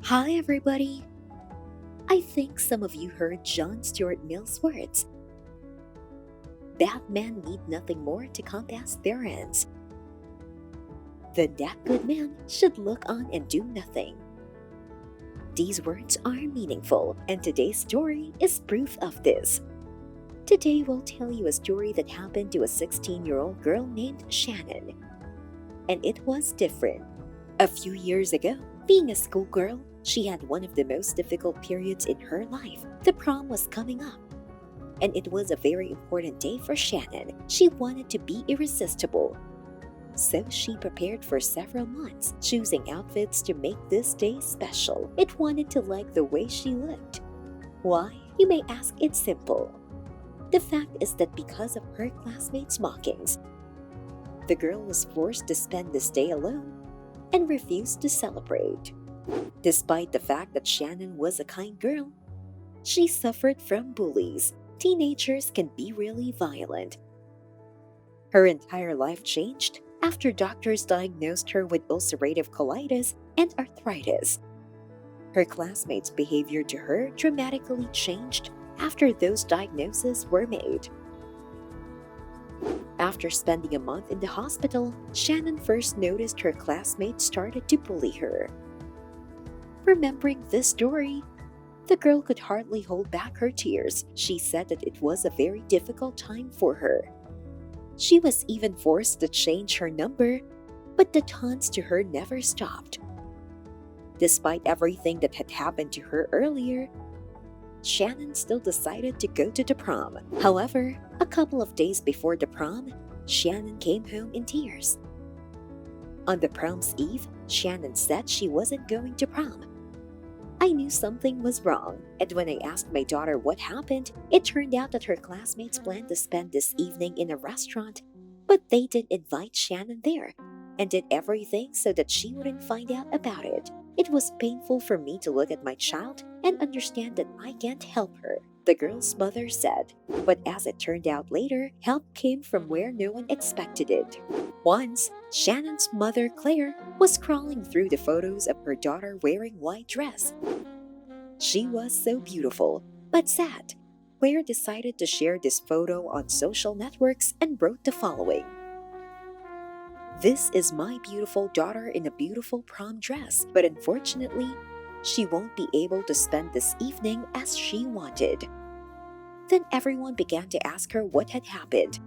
Hi, everybody. I think some of you heard John Stuart Mill's words. Bad men need nothing more to compass their ends. Then that good man should look on and do nothing. These words are meaningful, and today's story is proof of this. Today we'll tell you a story that happened to a 16-year-old girl named Shannon. And it was different. A few years ago, being a schoolgirl, she had one of the most difficult periods in her life. The prom was coming up, and it was a very important day for Shannon. She wanted to be irresistible. So she prepared for several months, choosing outfits to make this day special. It wanted to like the way she looked. Why? You may ask, it's simple. The fact is that because of her classmates' mockings, the girl was forced to spend this day alone and refused to celebrate. Despite the fact that Shannon was a kind girl, she suffered from bullies. Teenagers can be really violent. Her entire life changed after doctors diagnosed her with ulcerative colitis and arthritis. Her classmates' behavior to her dramatically changed after those diagnoses were made. After spending a month in the hospital, Shannon first noticed her classmates started to bully her. Remembering this story, the girl could hardly hold back her tears. She said that it was a very difficult time for her. She was even forced to change her number, but the taunts to her never stopped. Despite everything that had happened to her earlier, Shannon still decided to go to the prom. However, a couple of days before the prom, Shannon came home in tears. On the prom's eve, Shannon said she wasn't going to prom. I knew something was wrong, and when I asked my daughter what happened, it turned out that her classmates planned to spend this evening in a restaurant, but they didn't invite Shannon there, and did everything so that she wouldn't find out about it. It was painful for me to look at my child and understand that I can't help her, the girl's mother said. But as it turned out later, help came from where no one expected it. Once, Shannon's mother, Claire, was scrolling through the photos of her daughter wearing white dress. She was so beautiful, but sad. Claire decided to share this photo on social networks and wrote the following. "This is my beautiful daughter in a beautiful prom dress, but unfortunately, she won't be able to spend this evening as she wanted." Then everyone began to ask her what had happened.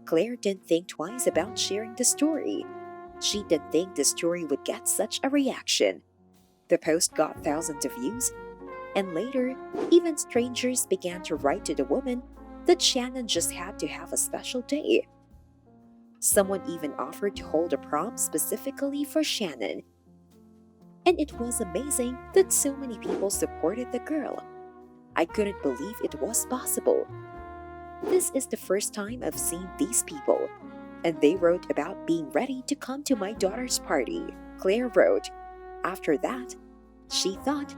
Claire didn't think twice about sharing the story. She didn't think the story would get such a reaction. The post got thousands of views, and later, even strangers began to write to the woman that Shannon just had to have a special day. Someone even offered to hold a prom specifically for Shannon. And it was amazing that so many people supported the girl. I couldn't believe it was possible. This is the first time I've seen these people, and they wrote about being ready to come to my daughter's party. Claire wrote, after that, she thought,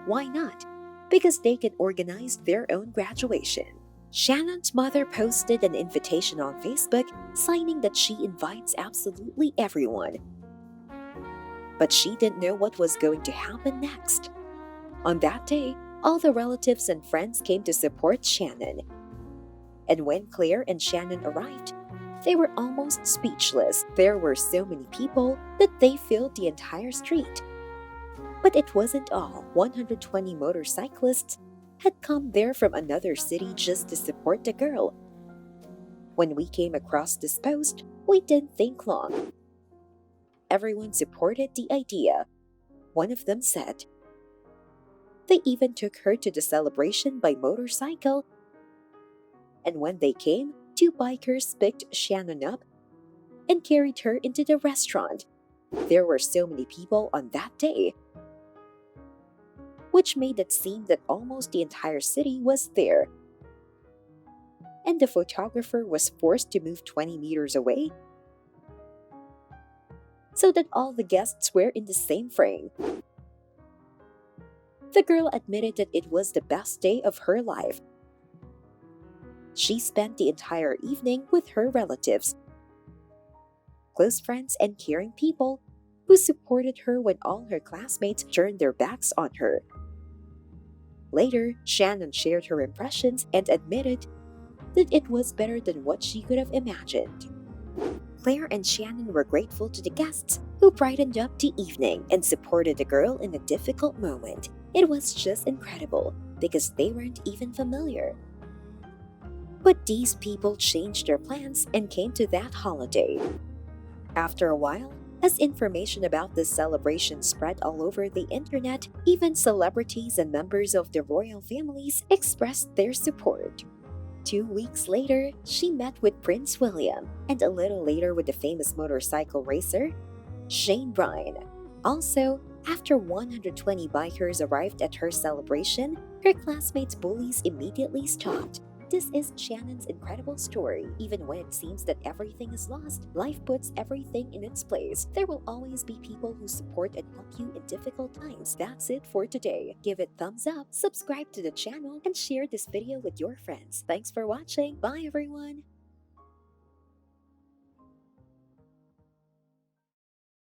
why not? Because they can organize their own graduation. Shannon's mother posted an invitation on Facebook, signing that she invites absolutely everyone. But she didn't know what was going to happen next. On that day, all the relatives and friends came to support Shannon. And when Claire and Shannon arrived, they were almost speechless. There were so many people that they filled the entire street. But it wasn't all. 120 motorcyclists had come there from another city just to support the girl. When we came across this post, we didn't think long. Everyone supported the idea. One of them said. They even took her to the celebration by motorcycle. And when they came, 2 bikers picked Shannon up and carried her into the restaurant. There were so many people on that day, which made it seem that almost the entire city was there. And the photographer was forced to move 20 meters away so that all the guests were in the same frame. The girl admitted that it was the best day of her life. She spent the entire evening with her relatives, close friends, and caring people who supported her when all her classmates turned their backs on her. Later, Shannon shared her impressions and admitted that it was better than what she could have imagined. Claire and Shannon were grateful to the guests who brightened up the evening and supported the girl in a difficult moment. It was just incredible because they weren't even familiar. But these people changed their plans and came to that holiday. After a while, as information about this celebration spread all over the internet, even celebrities and members of the royal families expressed their support. 2 weeks later, she met with Prince William, and a little later with the famous motorcycle racer, Shane Bryan. Also, after 120 bikers arrived at her celebration, her classmates' bullies immediately stopped. This is Shannon's incredible story. Even when it seems that everything is lost, life puts everything in its place. There will always be people who support and help you in difficult times. That's it for today. Give it thumbs up, subscribe to the channel, and share this video with your friends. Thanks for watching. Bye everyone!